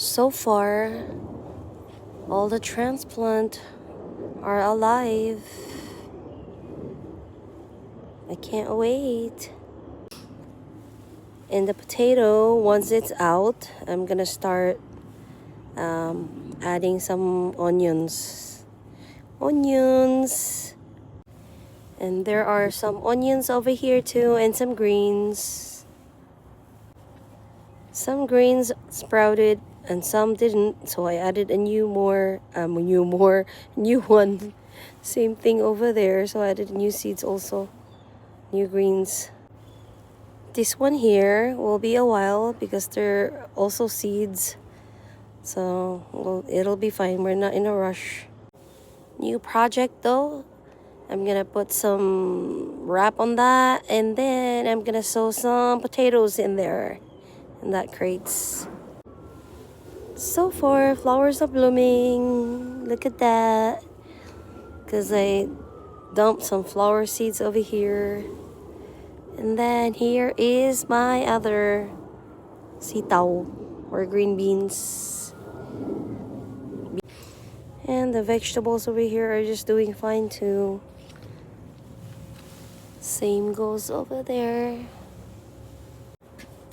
So far, all the transplant are alive. I can't wait. And the potato, once it's out, I'm gonna start adding some onions. And there are some onions over here too, and some greens. Some greens sprouted and some didn't, so I added a new one. Same thing over there, so I added new seeds also, new greens. This one here will be a while because they're also seeds, so it'll be fine. We're not in a rush. New project though. I'm gonna put some wrap on that, and then I'm gonna sow some potatoes in there, in that crates. So far, flowers are blooming. Look at that. Because I dumped some flower seeds over here. And then here is my other sitaw, or green beans. And the vegetables over here are just doing fine too. Same goes over there.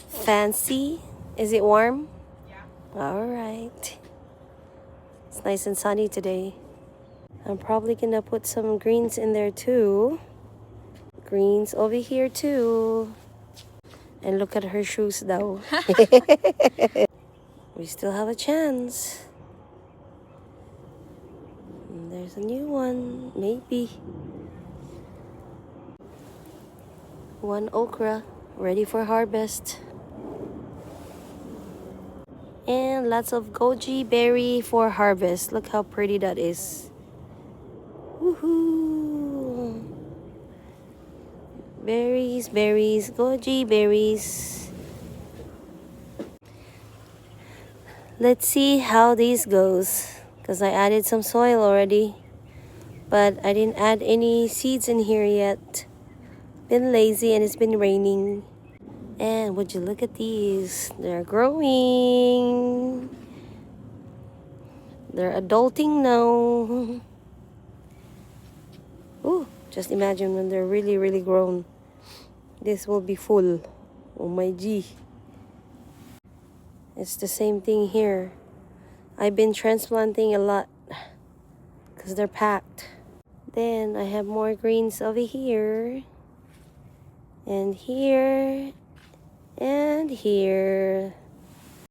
Fancy? Is it warm? Yeah. Alright. It's nice and sunny today. I'm probably gonna put some greens in there too. Greens over here too. And look at her shoes though. We still have a chance. And there's a new one, maybe. One okra, ready for harvest. And lots of goji berry for harvest. Look how pretty that is. Woohoo! Berries, goji berries. Let's see how this goes. Because I added some soil already. But I didn't add any seeds in here yet. Been lazy and it's been raining. And would you look at these? They're growing. They're adulting now. Ooh, just imagine when they're really grown. This will be full. Oh my gee. It's the same thing here. I've been transplanting a lot because they're packed. Then I have more greens over here. And here. And here.